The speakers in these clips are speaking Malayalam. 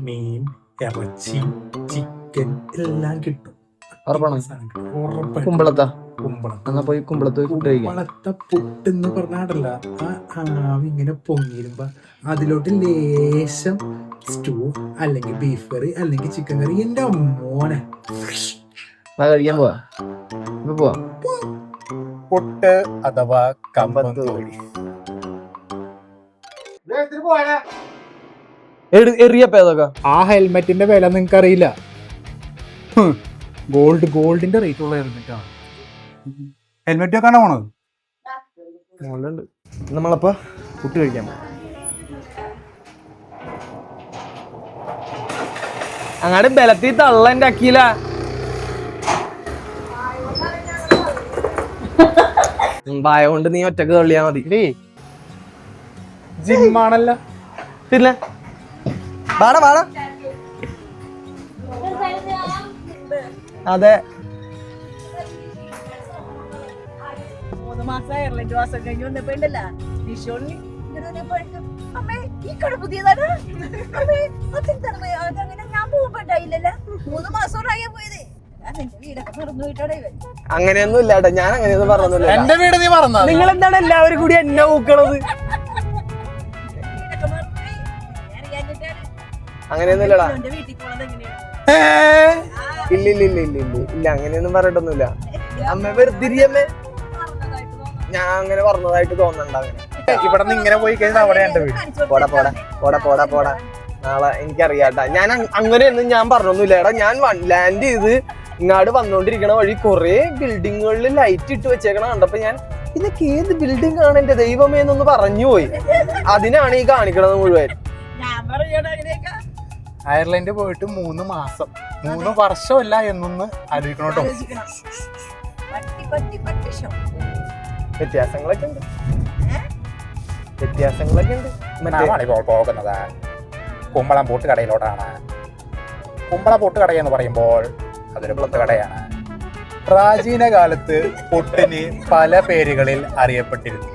മീൻ, ഇറച്ചി, ചിക്കൻ എല്ലാം കിട്ടും. കുമ്പളത്താ കുമ്പളം എന്നാ പോയി കുമ്പളത്ത് ഫുഡ് കഴിക്കാം. കുമ്പളത്തെ പുട്ടെന്ന് പറഞ്ഞാടല്ല, ആ ആവി ഇങ്ങനെ പൊങ്ങിരുമ്പോ അതിലോട്ട് ലേശം സ്റ്റൂ അല്ലെങ്കിൽ ബീഫ് കറി അല്ലെങ്കിൽ ചിക്കൻ കറി. എന്റെ മോനെ കഴിക്കാൻ പോവാ. ഇപ്പൊ പോവാ. പുട്ട് അഥവാ കമ്പന്തൂരി. എറിയപ്പോ ഏതൊക്കെ ആ ഹെൽമെറ്റിന്റെ വില നിങ്ങക്ക് അറിയില്ല. ഗോൾഡിന്റെ റേറ്റ് ഉള്ള ഹെൽമെറ്റാണ്. ഹെൽമെറ്റ് വെക്കാണ് പോണത്. നമ്മളപ്പോ പുട്ട് കഴിക്കാൻ പോവാ. അങ്ങാട് ബലത്തിൽ തള്ളന്റെ അക്കീല. ഭയ കൊണ്ട് നീ ഒറ്റക്ക് തള്ളിയാ മതി. ജിമ്മാണല്ല പിന്നെ വാടാ വാടാ. അതെ 3 മാസം അയർലൻഡ് മാസം കഴിഞ്ഞ് വന്നപ്പോ ഉണ്ടല്ല വിഷോളിന് അമ്മേ ഈ കട പുതിയതാണ്. അമ്മേ അതങ്ങനെ ഞാൻ പോകുമ്പോണ്ടായില്ലല്ലോ. 3 മാസോടായ പോയത്. നിന്റെ വീടൊക്കെ മറന്നു പോയിട്ടോടെ ഇവൻ. അങ്ങനെയൊന്നും ഇല്ലാട്ടെ, ഞാൻ അങ്ങനെയൊന്നും പറഞ്ഞൊന്നുമില്ല. എന്റെ വീട് നീ പറഞ്ഞ നിങ്ങൾ എന്താണ് എല്ലാവരും കൂടി എന്നെ ഊക്കണത്? വീടൊക്കെ മറന്നുപോയി. ഞാൻ അറിയാഞ്ഞിട്ടാണ്. അങ്ങനെയൊന്നും ഇല്ലടാ. എന്റെ വീട്ടിൽ പോണത് എങ്ങനെയാണ്? ഇല്ല ഇല്ല ഇല്ല ഇല്ല ഇല്ല ഇല്ല, അങ്ങനെയൊന്നും പറഞ്ഞിട്ടൊന്നുമില്ല. അമ്മ വെറുതിരിയമ്മേ, മറന്നതായിട്ട് തോന്നുന്നു. ഞാൻ അങ്ങനെ പറഞ്ഞതായിട്ട് തോന്നണ്ട. അങ്ങനെ ഇവിടെ നിന്ന് ഇങ്ങനെ പോയി കഴിഞ്ഞാൽ അവിടെ എന്റെ വീട്. പോടാ പോടാ പോടാ പോടാ പോടാ. നാളെ എനിക്കറിയാട്ടാ, ഞാൻ അങ്ങനെയൊന്നും ഞാൻ പറഞ്ഞൊന്നുമില്ല. എടാ ഞാൻ ലാൻഡ് ചെയ്ത് ഇങ്ങാട് വന്നോണ്ടിരിക്കണ വഴി കുറെ ബിൽഡിങ്ങുകളിൽ ലൈറ്റ് ഇട്ട് വെച്ചേക്കണ കണ്ടപ്പോ ഞാൻ ഇതൊക്കെ ഏത് ബിൽഡിംഗ് ആണ് എന്റെ ദൈവമേ എന്നൊന്ന് പറഞ്ഞു പോയി. അതിനാണ് ഈ കാണിക്കണത് മുഴുവൻ. ഞാൻ പറയണ അങ്ങനെയൊക്കെ അയർലൻഡ് പോയിട്ട് 3 മാസം 3 വർഷമല്ല എന്നൊന്ന് ആലോചിക്കണോട്ടോ. ആലോചിക്കണം. പട്ടി ഷോ. വ്യത്യാസങ്ങളൊക്കെ ഉണ്ട്, വ്യത്യാസങ്ങളൊക്കെ ഉണ്ട്. ഞാനിപ്പോൾ പോകുന്നത് കുമ്പളം പൂട്ട് കടയിലോട്ടാണ്. കുമ്പളം പൂട്ട് കട എന്ന് പറയുമ്പോൾ അതൊരു പുട്ട് കടയാണ്. പ്രാചീന കാലത്ത് പുട്ടിന് പല പേരുകളിൽ അറിയപ്പെട്ടിരുന്നു.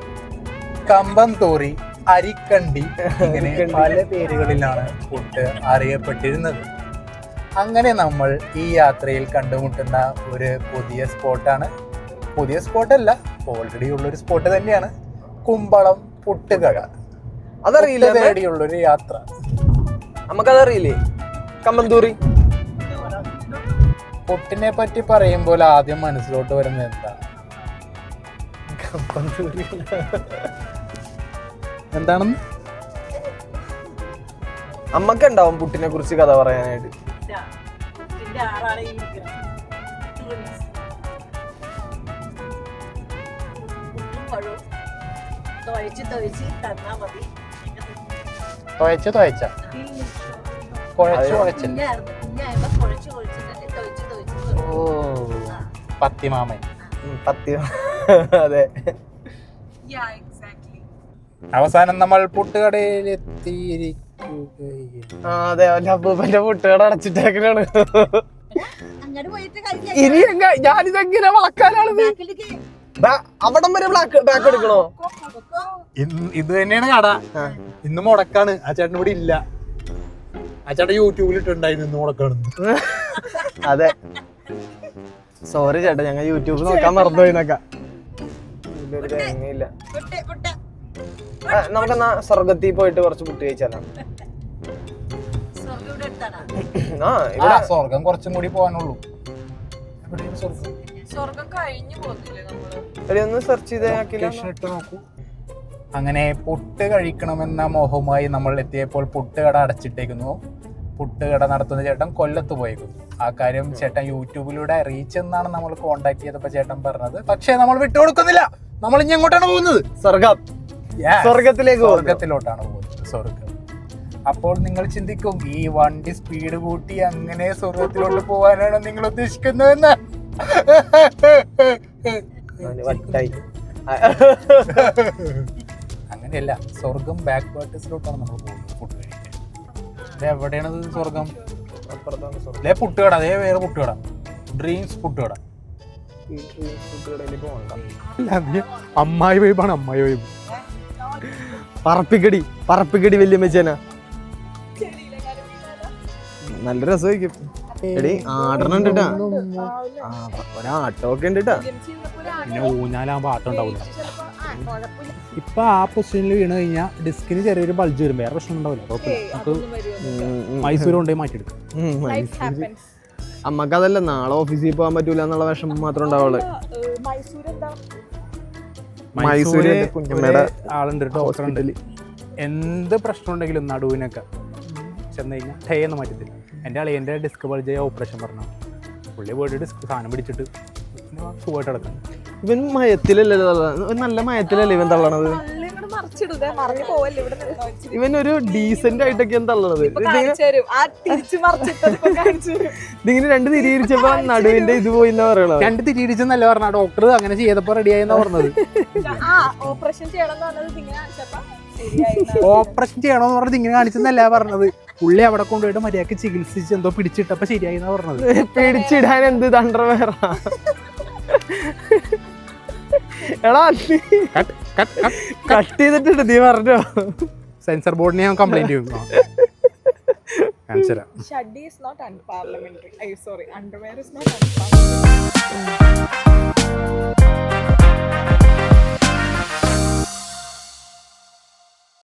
കമ്പന്തൂറി, അരിക്കണ്ടി, ഇങ്ങനെ പല പേരുകളിലാണ് പുട്ട് അറിയപ്പെട്ടിരുന്നത്. അങ്ങനെ നമ്മൾ ഈ യാത്രയിൽ കണ്ടുമുട്ടുന്ന ഒരു പുതിയ സ്പോട്ടാണ്. പുതിയ സ്പോട്ടല്ല, ഓൾറെഡി ഉള്ളൊരു സ്പോട്ട് തന്നെയാണ് കുമ്പളം പുട്ടുകട. അതറിയില്ല, തേടിയുള്ളൊരു യാത്ര. നമുക്കതറിയില്ലേ കമ്പന്തൂറി? പുട്ടിനെ പറ്റി പറയുമ്പോൾ ആദ്യം മനസ്സിലോട്ട് വരുന്നത് എന്താ? കമ്പന്തൂറി എന്താണെന്ന് അമ്മക്കുണ്ടാവും പുട്ടിനെ കുറിച്ച് കഥ പറയാനായിട്ട്. ഇതിന്റെ ആളാണ് ഈ ഇരിക്കുന്നത്. തൊഴിച്ച് തന്നാ മതി. കുഴച്ച കുഴച്ചില്ല. കുഞ്ഞായപ്പോ കുഴച്ച് തന്നെ തൊഴിച്ച് ഓ, പത്തിമാമൻ. അതെ. അവസാനം നമ്മൾ പുട്ടുകടയിൽ എത്തിയിരിക്കുകയാണ്. അതെ, അപ്പൂപ്പന്റെ പുട്ടുകട അടച്ചിട്ടേക്കാണ്. അങ്ങോട്ട് പോയിട്ട് ഇനി ഞാനിതെങ്ങനെ വളക്കാനാണ്? അവിടം വരെ ബാക്ക് എടുക്കണോ? ഇത് തന്നെയാണ് കട. ഇന്ന് മുടക്കാണ്. ആ ചേട്ടൻ ഇവിടെ ഇല്ല. ആ ചേട്ടൻ യൂട്യൂബിൽ ഇട്ടുണ്ടായിരുന്നു ഇന്ന് മുടക്കാണെന്ന്. അതെ, സോറി ചേട്ടാ, ഞങ്ങൾ യൂട്യൂബ് നോക്കാൻ മറന്നുപോയിന്നൊക്കെ. തേങ്ങയില്ല. നമുക്കെന്നാ സ്വർഗത്തിൽ പോയിട്ട് കുറച്ച് പുട്ട് കഴിച്ചാലോ? സ്വർഗം കുറച്ചും കൂടി പോകാനുള്ളൂ. സ്വർഗം കഴിഞ്ഞു പോകുന്നില്ലേ നമ്മള്? ഒന്ന് സെർച്ച് ചെയ്ത് ഇട്ട് നോക്കൂ. അങ്ങനെ പുട്ട് കഴിക്കണമെന്ന മോഹവുമായി നമ്മൾ എത്തിയപ്പോൾ പുട്ടുകട അടച്ചിട്ടേക്കുന്നു. പുട്ടുകട നടത്തുന്ന ചേട്ടൻ കൊല്ലത്ത് പോയേക്കുന്നു. ആ കാര്യം ചേട്ടൻ യൂട്യൂബിലൂടെ അറിയിച്ചെന്നാണ് നമ്മൾ കോണ്ടാക്ട് ചെയ്തപ്പോ ചേട്ടൻ പറഞ്ഞത്. പക്ഷേ നമ്മൾ വിട്ടുകൊടുക്കുന്നില്ല. നമ്മൾ ഇനി എങ്ങോട്ടാണ് പോകുന്നത്? സ്വർഗത്തിലോട്ടാണ് പോകുന്നത്. സ്വർഗം. അപ്പോൾ നിങ്ങൾ ചിന്തിക്കും, ഈ വണ്ടി സ്പീഡ് കൂട്ടി അങ്ങനെ സ്വർഗത്തിലോട്ട് പോകാനാണ് നിങ്ങൾ ഉദ്ദേശിക്കുന്നതെന്ന്. അങ്ങനെയല്ല, സ്വർഗം ബാക്ക് വാട്ടേഴ്സിലോട്ടാണ് നമ്മൾ പോകുന്നത് ഫുഡ് കഴിക്കാൻ. എവിടെയാണത് സ്വർഗം? അതേ പുട്ടുകട, അതേ വേറെ പുട്ടുകട, ഡ്രീംസ് പുട്ടുകട. അമ്മായി വൈബാണ്, അമ്മായി വൈബ്. പറപ്പിക്കടി വല്യമ്മച്ചേന. നല്ല രസമായിരിക്കും. എടി ആടണം ഉണ്ട് ട്ടാ. ഒരാട്ടോ ഒക്കെ ഉണ്ട് ട്ടാ. പിന്നെ ഊഞ്ഞാലാകുമ്പോൾ ആട്ടം ഉണ്ടാവില്ല. ഇപ്പൊ ആ പൊസിഷനിൽ വീണ് കഴിഞ്ഞാൽ ഡിസ്കിന് ചെറിയൊരു ബൾജ് വരും, വേറെ പ്രശ്നം ഉണ്ടാവില്ല. നമുക്ക് മൈസൂർ കൊണ്ടുപോയി മാറ്റിയെടുക്കും. അമ്മക്ക് അതല്ല, നാളെ ഓഫീസിൽ പോകാൻ പറ്റൂല എന്നുള്ള വിഷമം മാത്രം ഉണ്ടാവുള്ളൂ. മൈസൂര് കുഞ്ഞമ്മയുടെ ആളുണ്ട്, ഡോക്ടർ ഉണ്ട്. എന്ത് പ്രശ്നം ഉണ്ടെങ്കിലും നടുവിനൊക്കെ ചെന്ന് കഴിഞ്ഞാൽ ടേന്ന് മാറ്റത്തില്ല. എൻ്റെ അളിയൻ്റെ ഡിസ്ക് ബൾജ് ഓപ്പറേഷൻ പറഞ്ഞു, പുള്ളി പോയിട്ട് ഡിസ്ക് സാധനം പിടിച്ചിട്ട് സുഖമായിട്ട് കിടക്കണം. ഇവൻ മയത്തിലല്ലേ നല്ല മയത്തിലല്ലേ ഇവൻ തള്ളണത്? ഇവൻ ഒരു ഡീസന്റ് ആയിട്ടൊക്കെയാണ് തള്ളണത്. ഇതിങ്ങനെ രണ്ട് തിരിച്ചപ്പോ നടുവിന്റെ ഇത് പോയി എന്നാ പറയണത്. രണ്ട് തിരിച്ചെന്നല്ല പറഞ്ഞ, ഡോക്ടർ അങ്ങനെ ചെയ്തപ്പോ റെഡിയായെന്നാ പറഞ്ഞത്. ഓപ്പറേഷൻ ചെയ്യണമെന്ന് പറഞ്ഞത് ഇങ്ങനെ കാണിച്ചെന്നല്ല പറഞ്ഞത്. പുള്ളി അവിടെ കൊണ്ടുപോയിട്ട് മര്യാദക്ക് ചികിത്സിച്ച് എന്തോ പിടിച്ചിട്ടപ്പോ ശരിയായിന്നാ പറഞ്ഞത്. പിടിച്ചിടാൻ എന്ത് തണ്ടർവേറ എടാ, കട്ട് ചെയ്തിട്ടുണ്ട് നീ പറഞ്ഞോ. സെൻസർ ബോർഡിനെ ഞാൻ കംപ്ലൈന്റ് ചെയ്യും. Shaddi is not unparliamentary. Sorry, underwear is not unparliamentary.